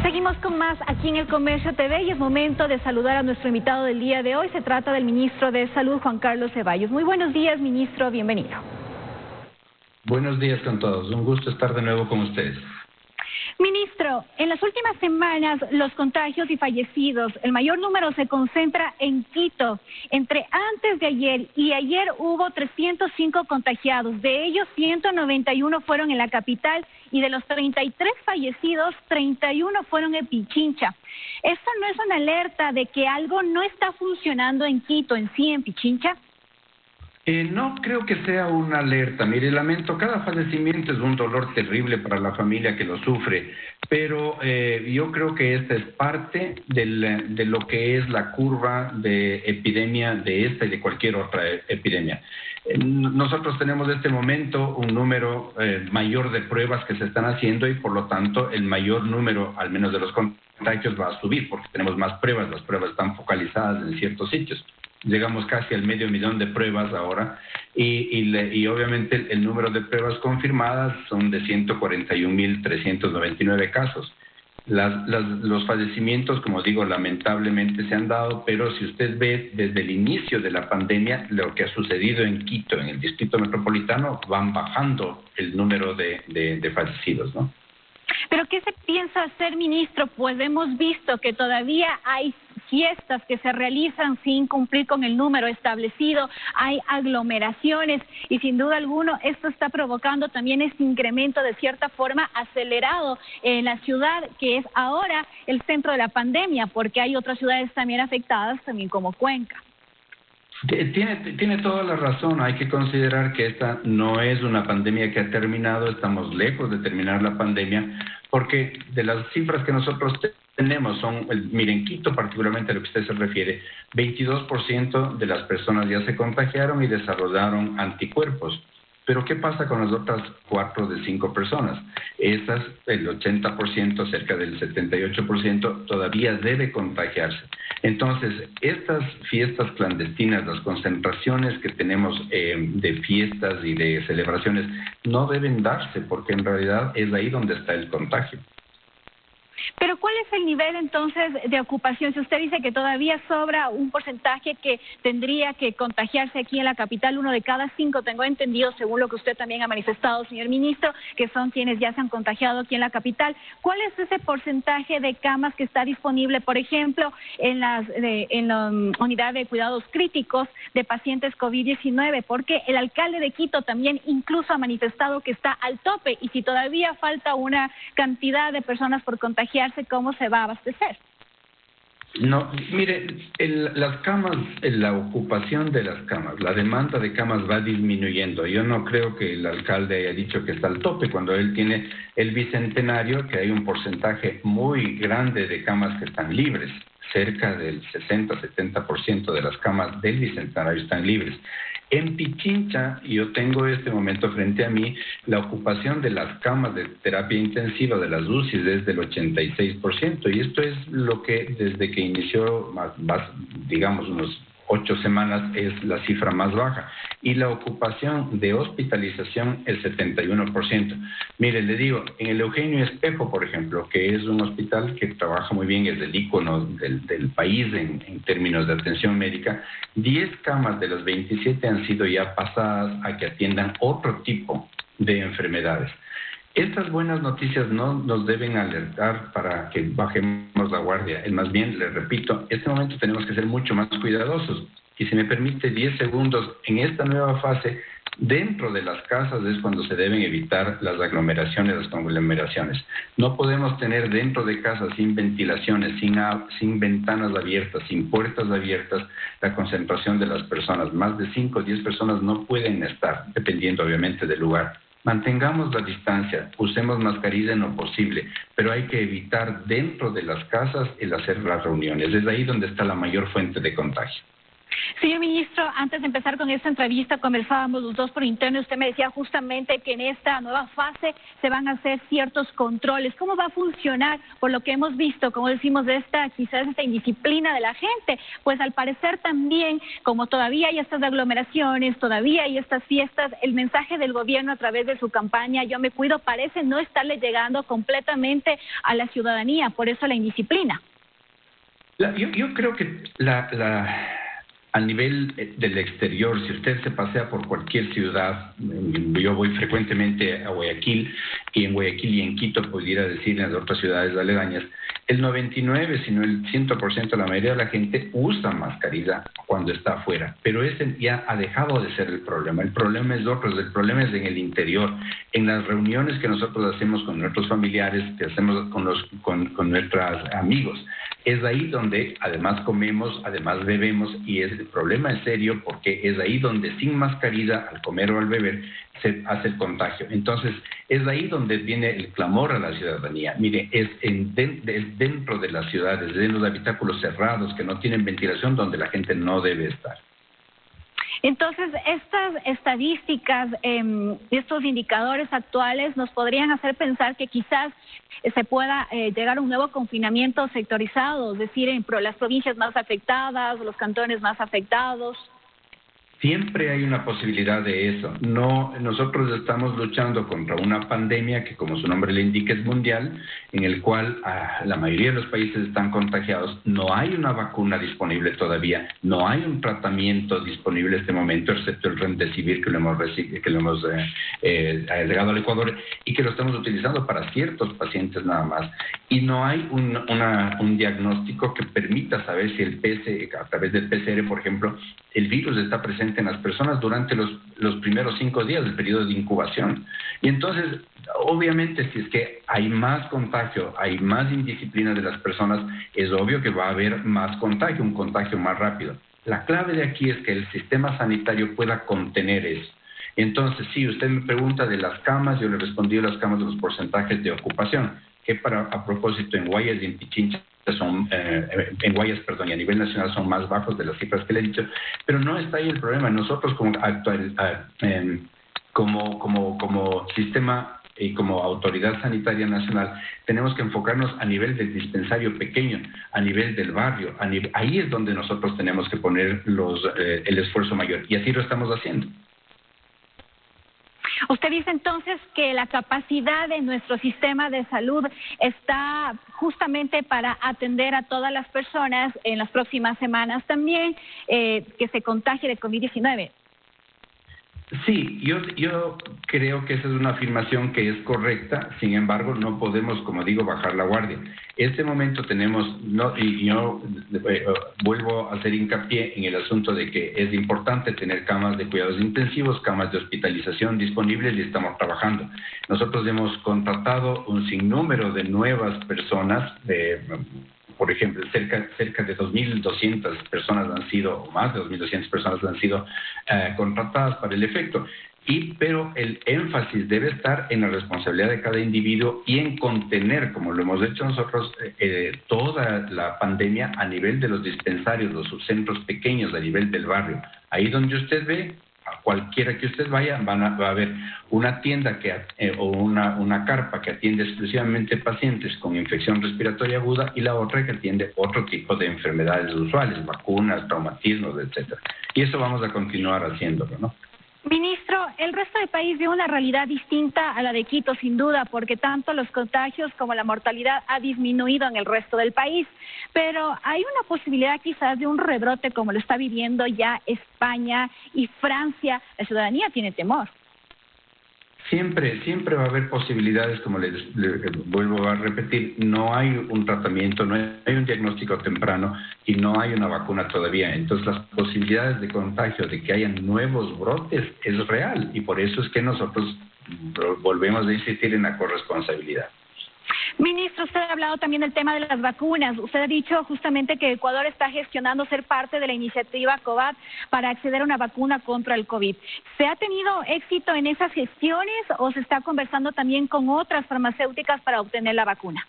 Seguimos con más aquí en El Comercio TV y es momento de saludar a nuestro invitado del día de hoy. Se trata del ministro de Salud, Juan Carlos Ceballos. Muy buenos días, ministro, bienvenido. Buenos días con todos, un gusto estar de nuevo con ustedes. Ministro, en las últimas semanas los contagios y fallecidos, el mayor número se concentra en Quito. Entre antes de ayer y ayer hubo 305 contagiados, de ellos 191 fueron en la capital y de los 33 fallecidos, 31 fueron en Pichincha. ¿Esto no es una alerta de que algo no está funcionando en Quito, en sí, en Pichincha? No creo que sea una alerta. Mire, lamento, cada fallecimiento es un dolor terrible para la familia que lo sufre, pero yo creo que esta es parte de lo que es la curva de epidemia de esta y de cualquier otra epidemia. Nosotros tenemos en este momento un número mayor de pruebas que se están haciendo y por lo tanto el mayor número, al menos de los contagios, va a subir porque tenemos más pruebas, las pruebas están focalizadas en ciertos sitios. Llegamos casi al 500,000 de pruebas ahora y obviamente el número de pruebas confirmadas son de 141,399 casos. Los fallecimientos, como digo, lamentablemente se han dado, pero si usted ve desde el inicio de la pandemia, lo que ha sucedido en Quito, en el distrito metropolitano, van bajando el número de fallecidos, ¿no? ¿Pero qué se piensa hacer, ministro? Pues hemos visto que todavía hay fiestas que se realizan sin cumplir con el número establecido, hay aglomeraciones y sin duda alguna esto está provocando también este incremento de cierta forma acelerado en la ciudad que es ahora el centro de la pandemia, porque hay otras ciudades también afectadas, también como Cuenca. Tiene toda la razón. Hay que considerar que esta no es una pandemia que ha terminado, estamos lejos de terminar la pandemia, porque de las cifras que nosotros tenemos son, miren, Quito particularmente a lo que usted se refiere, 22% de las personas ya se contagiaron y desarrollaron anticuerpos. Pero ¿qué pasa con las otras 4 de 5 personas? Esas, el 80%, cerca del 78%, todavía debe contagiarse. Entonces, estas fiestas clandestinas, las concentraciones que tenemos de fiestas y de celebraciones, no deben darse porque en realidad es ahí donde está el contagio. Pero ¿cuál es el nivel entonces de ocupación? Si usted dice que todavía sobra un porcentaje que tendría que contagiarse aquí en la capital, 1 de cada 5, tengo entendido, según lo que usted también ha manifestado, señor ministro, que son quienes ya se han contagiado aquí en la capital. ¿Cuál es ese porcentaje de camas que está disponible, por ejemplo, en la unidad de cuidados críticos de pacientes COVID-19? Porque el alcalde de Quito también incluso ha manifestado que está al tope y si todavía falta una cantidad de personas por contagiarse, ¿cómo se va a abastecer? No, mire, las camas, la ocupación de las camas, la demanda de camas va disminuyendo. Yo no creo que el alcalde haya dicho que está al tope cuando él tiene el bicentenario, que hay un porcentaje muy grande de camas que están libres. Cerca del 60-70% de las camas del bicentenario están libres. En Pichincha, yo tengo este momento frente a mí, la ocupación de las camas de terapia intensiva de las UCIs es del 86%, y esto es lo que desde que inició, digamos, unos 8 semanas es la cifra más baja, y la ocupación de hospitalización el 71%. Mire, le digo, en el Eugenio Espejo, por ejemplo, que es un hospital que trabaja muy bien, es el ícono del país en términos de atención médica, 10 camas de las 27 han sido ya pasadas a que atiendan otro tipo de enfermedades. Estas buenas noticias no nos deben alertar para que bajemos la guardia. Más bien, les repito, en este momento tenemos que ser mucho más cuidadosos. Y si me permite 10 segundos, en esta nueva fase, dentro de las casas es cuando se deben evitar las aglomeraciones, las conglomeraciones. No podemos tener dentro de casas sin ventilaciones, sin ventanas abiertas, sin puertas abiertas, la concentración de las personas. Más de 5 o 10 personas no pueden estar, dependiendo obviamente del lugar. Mantengamos la distancia, usemos mascarilla en lo posible, pero hay que evitar dentro de las casas el hacer las reuniones. Es ahí donde está la mayor fuente de contagio. Señor ministro, antes de empezar con esta entrevista, conversábamos los dos por interno. Usted me decía justamente que en esta nueva fase se van a hacer ciertos controles. ¿Cómo va a funcionar? Por lo que hemos visto, como decimos, de quizás esta indisciplina de la gente, pues al parecer también, como todavía hay estas aglomeraciones, todavía hay estas fiestas, el mensaje del gobierno a través de su campaña Yo me cuido parece no estarle llegando completamente a la ciudadanía, por eso la indisciplina. Yo creo que a nivel del exterior, si usted se pasea por cualquier ciudad, yo voy frecuentemente a Guayaquil, y en Guayaquil y en Quito, pudiera decir, en las otras ciudades aledañas, el 99, sino el 100%, la mayoría de la gente usa mascarilla cuando está afuera, pero ese ya ha dejado de ser el problema. El problema es otro, el problema es en el interior, en las reuniones que nosotros hacemos con nuestros familiares, que hacemos con nuestros amigos. Es ahí donde además comemos, además bebemos, y el problema es serio porque es ahí donde sin mascarilla, al comer o al beber, se hace el contagio. Entonces, es ahí donde viene el clamor a la ciudadanía. Mire, es dentro de las ciudades, en los habitáculos cerrados que no tienen ventilación, donde la gente no debe estar. Entonces, estas estadísticas, estos indicadores actuales nos podrían hacer pensar que quizás se pueda llegar a un nuevo confinamiento sectorizado, es decir, en las provincias más afectadas, los cantones más afectados. Siempre hay una posibilidad de eso. Nosotros estamos luchando contra una pandemia que, como su nombre le indica, es mundial, en el cual la mayoría de los países están contagiados. No hay una vacuna disponible todavía, no hay un tratamiento disponible en este momento, excepto el Remdesivir que lo hemos llegado al Ecuador y que lo estamos utilizando para ciertos pacientes nada más. Y no hay un diagnóstico que permita saber si a través del PCR, por ejemplo, el virus está presente en las personas durante los primeros 5 días del periodo de incubación. Y entonces, obviamente, si es que hay más contagio, hay más indisciplina de las personas, es obvio que va a haber más contagio, un contagio más rápido. La clave de aquí es que el sistema sanitario pueda contener eso. Entonces, si usted me pregunta de las camas, yo le respondí las camas de los porcentajes de ocupación, que a propósito en Guayas y en Pichincha en Guayas, y a nivel nacional son más bajos de las cifras que le he dicho, pero no está ahí el problema. Nosotros como sistema y como autoridad sanitaria nacional tenemos que enfocarnos a nivel del dispensario pequeño, a nivel del barrio, ahí es donde nosotros tenemos que poner el esfuerzo mayor, y así lo estamos haciendo. Usted dice entonces que la capacidad de nuestro sistema de salud está justamente para atender a todas las personas en las próximas semanas también que se contagie de COVID-19. Sí, yo creo que esa es una afirmación que es correcta, sin embargo no podemos, como digo, bajar la guardia. En este momento tenemos, y yo vuelvo a hacer hincapié en el asunto de que es importante tener camas de cuidados intensivos, camas de hospitalización disponibles, y estamos trabajando. Nosotros hemos contratado un sinnúmero de nuevas personas, por ejemplo, cerca de 2.200 personas han sido, o más de 2.200 personas han sido contratadas para el efecto. Pero el énfasis debe estar en la responsabilidad de cada individuo y en contener, como lo hemos hecho nosotros, toda la pandemia a nivel de los dispensarios, los subcentros pequeños, a nivel del barrio. Ahí donde usted ve, a cualquiera que usted vaya, va a haber una tienda o una carpa que atiende exclusivamente pacientes con infección respiratoria aguda, y la otra que atiende otro tipo de enfermedades usuales, vacunas, traumatismos, etcétera. Y eso vamos a continuar haciéndolo, ¿no? Ministro, el resto del país vive una realidad distinta a la de Quito, sin duda, porque tanto los contagios como la mortalidad ha disminuido en el resto del país. Pero hay una posibilidad quizás de un rebrote como lo está viviendo ya España y Francia. La ciudadanía tiene temor. Siempre va a haber posibilidades, como les vuelvo a repetir, no hay un tratamiento, no hay un diagnóstico temprano y no hay una vacuna todavía. Entonces las posibilidades de contagio, de que hayan nuevos brotes, es real, y por eso es que nosotros volvemos a insistir en la corresponsabilidad. Ministro, usted ha hablado también del tema de las vacunas. Usted ha dicho justamente que Ecuador está gestionando ser parte de la iniciativa COVAX para acceder a una vacuna contra el COVID. ¿Se ha tenido éxito en esas gestiones o se está conversando también con otras farmacéuticas para obtener la vacuna?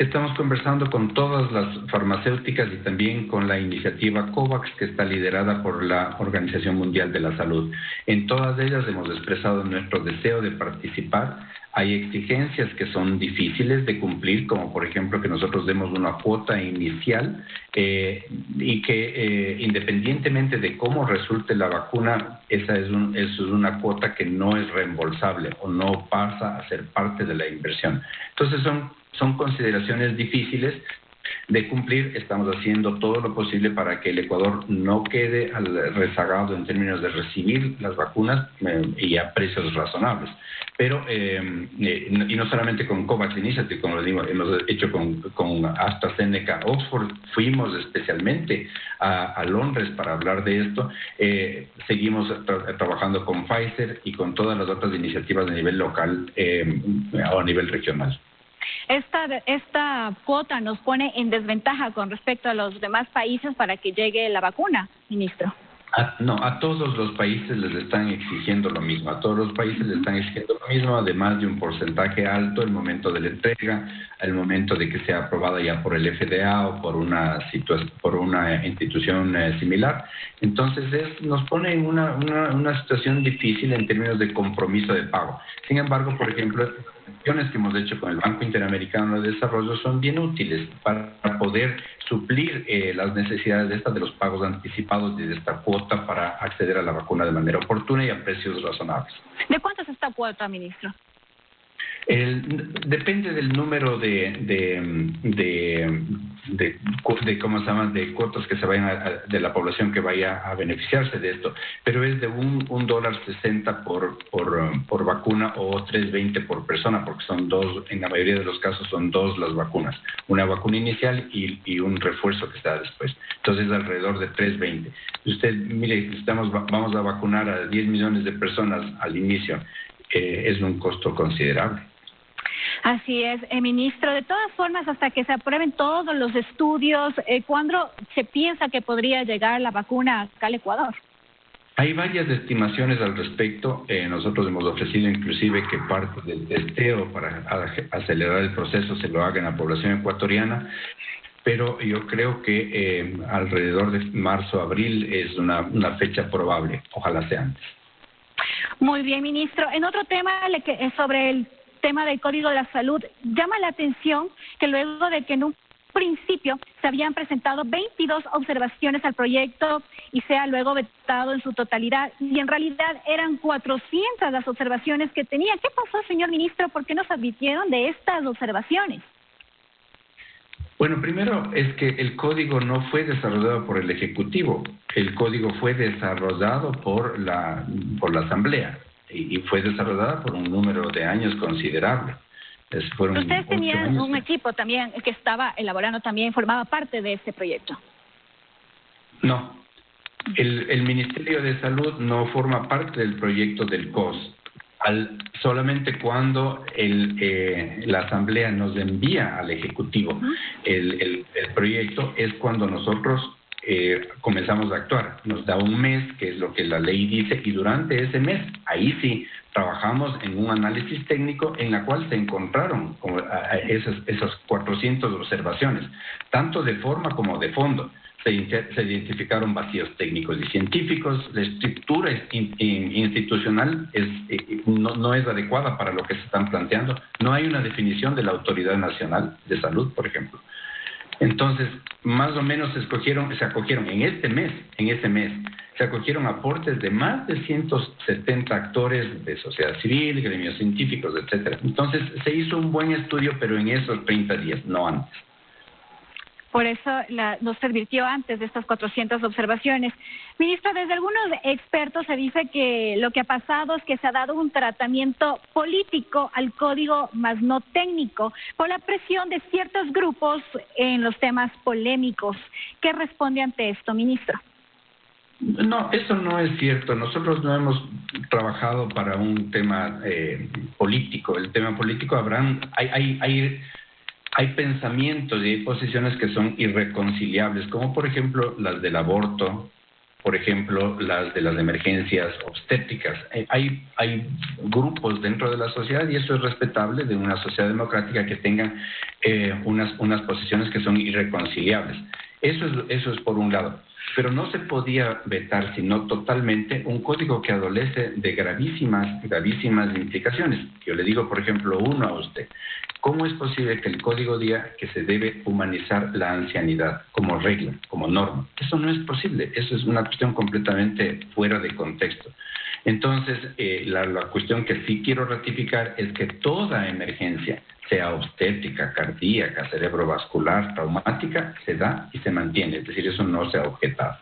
Estamos conversando con todas las farmacéuticas y también con la iniciativa COVAX, que está liderada por la Organización Mundial de la Salud. En todas ellas hemos expresado nuestro deseo de participar. Hay exigencias que son difíciles de cumplir, como por ejemplo que nosotros demos una cuota inicial y que independientemente de cómo resulte la vacuna, esa es una cuota que no es reembolsable o no pasa a ser parte de la inversión. Entonces son consideraciones difíciles de cumplir. Estamos haciendo todo lo posible para que el Ecuador no quede rezagado en términos de recibir las vacunas y a precios razonables. Pero, y no solamente con COVAX Initiative, como les digo, hemos hecho con AstraZeneca Oxford, fuimos especialmente a Londres para hablar de esto. Seguimos trabajando con Pfizer y con todas las otras iniciativas a nivel local o a nivel regional. Esta cuota nos pone en desventaja con respecto a los demás países para que llegue la vacuna, ministro. No, a todos los países les están exigiendo lo mismo, además de un porcentaje alto al momento de la entrega, al momento de que sea aprobada ya por el FDA o por una institución similar. Entonces nos pone en una situación difícil en términos de compromiso de pago. Sin embargo, por ejemplo, las acciones que hemos hecho con el Banco Interamericano de Desarrollo son bien útiles para poder suplir las necesidades de los pagos anticipados y de esta cuota para acceder a la vacuna de manera oportuna y a precios razonables. ¿De cuánto es esta cuota, ministro? Depende del número ¿cómo se llama?, de cuotas que se vayan de la población que vaya a beneficiarse de esto, pero es de $1.60 por vacuna o $3.20 por persona, porque son dos, en la mayoría de los casos son dos las vacunas, una vacuna inicial y un refuerzo que se da después. Entonces es alrededor de $3.20. Usted mire, vamos a vacunar a 10 millones de personas al inicio, es un costo considerable. Así es, ministro. De todas formas, hasta que se aprueben todos los estudios, ¿cuándo se piensa que podría llegar la vacuna acá al Ecuador? Hay varias estimaciones al respecto. Nosotros hemos ofrecido inclusive que parte del testeo para acelerar el proceso se lo haga en la población ecuatoriana, pero yo creo que alrededor de marzo-abril es una fecha probable. Ojalá sea antes. Muy bien, ministro. En otro tema, sobre el tema del Código de la Salud, llama la atención que luego de que en un principio se habían presentado 22 observaciones al proyecto y sea luego vetado en su totalidad, y en realidad eran 400 las observaciones que tenía. ¿Qué pasó, señor ministro? ¿Por qué nos advirtieron de estas observaciones? Bueno, primero es que el código no fue desarrollado por el Ejecutivo, el código fue desarrollado por la Asamblea y fue desarrollada por un número de años considerable. Ustedes tenían un equipo también que estaba elaborando también, formaba parte de este proyecto. No, el Ministerio de Salud no forma parte del proyecto del COS. Solamente cuando la Asamblea nos envía al Ejecutivo el proyecto es cuando nosotros comenzamos a actuar. Nos da un mes, que es lo que la ley dice, y durante ese mes, ahí sí, trabajamos en un análisis técnico en la cual se encontraron esas 400 observaciones, tanto de forma como de fondo. Se identificaron vacíos técnicos y científicos, la estructura institucional no es adecuada para lo que se están planteando, no hay una definición de la Autoridad Nacional de Salud, por ejemplo. Entonces, más o menos se acogieron en ese mes, se acogieron aportes de más de 170 actores de sociedad civil, gremios científicos, etcétera. Entonces, se hizo un buen estudio, pero en esos 30 días, no antes. Por eso nos advirtió antes de estas 400 observaciones. Ministro, desde algunos expertos se dice que lo que ha pasado es que se ha dado un tratamiento político al código, más no técnico, por la presión de ciertos grupos en los temas polémicos. ¿Qué responde ante esto, ministro? No, eso no es cierto. Nosotros no hemos trabajado para un tema político. El tema político hay pensamientos y hay posiciones que son irreconciliables, como por ejemplo las del aborto, por ejemplo, las de las emergencias obstétricas. Hay grupos dentro de la sociedad, y eso es respetable de una sociedad democrática, que tengan unas posiciones que son irreconciliables. Eso es por un lado. Pero no se podía vetar, sino totalmente, un código que adolece de gravísimas implicaciones. Yo le digo, por ejemplo, uno a usted. ¿Cómo es posible que el código diga que se debe humanizar la ancianidad como regla, como norma? Eso no es posible. Eso es una cuestión completamente fuera de contexto. Entonces, la cuestión que sí quiero ratificar es que toda emergencia, sea obstétrica, cardíaca, cerebrovascular, traumática, se da y se mantiene. Es decir, eso no se ha objetado.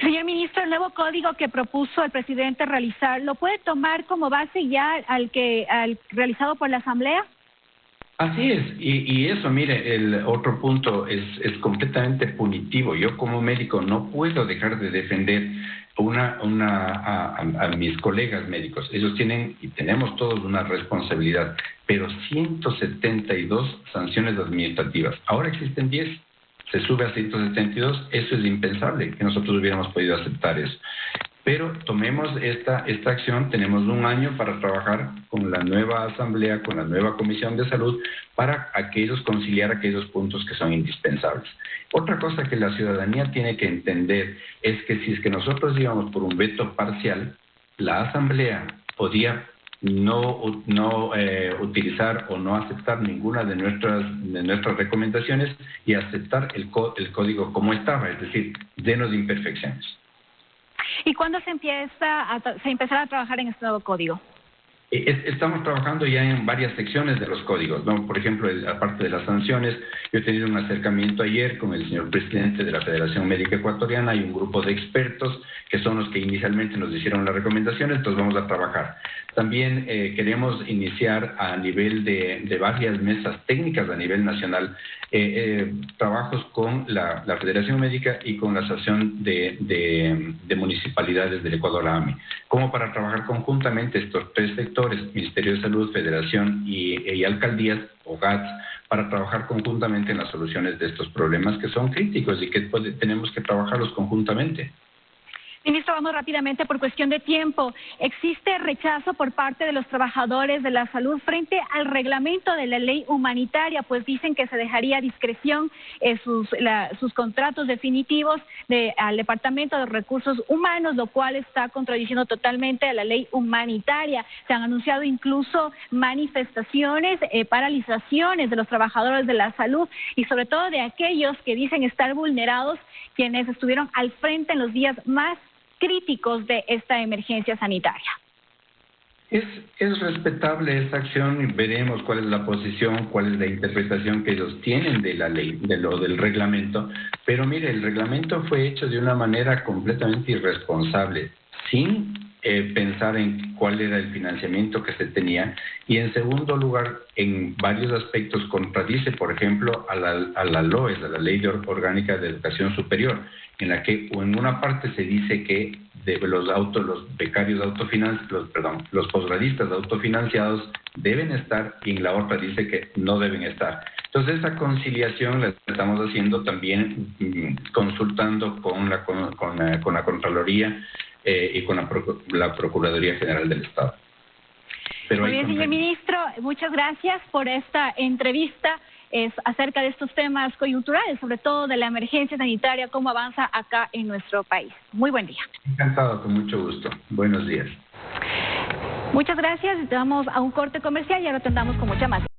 Señor ministro, el nuevo código que propuso el presidente realizar, ¿lo puede tomar como base ya al realizado por la Asamblea? Así es, y eso, mire, el otro punto es completamente punitivo. Yo como médico no puedo dejar de defender a mis colegas médicos. Ellos tienen, y tenemos todos, una responsabilidad, pero 172 sanciones administrativas. Ahora existen 10. Se sube a 172, eso es impensable, que nosotros hubiéramos podido aceptar eso. Pero tomemos esta acción, tenemos un año para trabajar con la nueva Asamblea, con la nueva Comisión de Salud, para conciliar aquellos puntos que son indispensables. Otra cosa que la ciudadanía tiene que entender es que si es que nosotros íbamos por un veto parcial, la Asamblea podía no utilizar o no aceptar ninguna de nuestras recomendaciones y aceptar el código como estaba, es decir, lleno de imperfecciones. ¿Y cuándo se empezará a trabajar en este nuevo código? Estamos trabajando ya en varias secciones de los códigos, ¿no? Por ejemplo, aparte de las sanciones, yo he tenido un acercamiento ayer con el señor presidente de la Federación Médica Ecuatoriana. Hay un grupo de expertos que son los que inicialmente nos hicieron las recomendaciones, entonces vamos a trabajar. También queremos iniciar a nivel de varias mesas técnicas a nivel nacional, trabajos con la Federación Médica y con la Asociación de Municipalidades del Ecuador, AME, como para trabajar conjuntamente estos tres sectores, Ministerio de Salud, Federación y Alcaldías o GATS, para trabajar conjuntamente en las soluciones de estos problemas que son críticos y que tenemos que trabajarlos conjuntamente. Ministro, vamos rápidamente por cuestión de tiempo. ¿Existe rechazo por parte de los trabajadores de la salud frente al reglamento de la ley humanitaria? Pues dicen que se dejaría a discreción sus contratos definitivos al Departamento de Recursos Humanos, lo cual está contradiciendo totalmente a la ley humanitaria. Se han anunciado incluso manifestaciones, paralizaciones de los trabajadores de la salud y sobre todo de aquellos que dicen estar vulnerados, quienes estuvieron al frente en los días más críticos de esta emergencia sanitaria. Es respetable esa acción y veremos cuál es la posición, cuál es la interpretación que ellos tienen de la ley, del reglamento. Pero mire, el reglamento fue hecho de una manera completamente irresponsable, sin pensar en cuál era el financiamiento que se tenía, y en segundo lugar, en varios aspectos contradice, por ejemplo, a la LOES, a la Ley Orgánica de Educación Superior, en la que en una parte se dice que los becarios los posgradistas autofinanciados deben estar, y en la otra dice que no deben estar. Entonces, esa conciliación la estamos haciendo también consultando con la Contraloría y con la Procuraduría General del Estado. Muy bien, señor ministro, muchas gracias por esta entrevista. Es acerca de estos temas coyunturales, sobre todo de la emergencia sanitaria, cómo avanza acá en nuestro país. Muy buen día. Encantado, con mucho gusto. Buenos días. Muchas gracias. Vamos a un corte comercial y ahora tendamos con mucha más.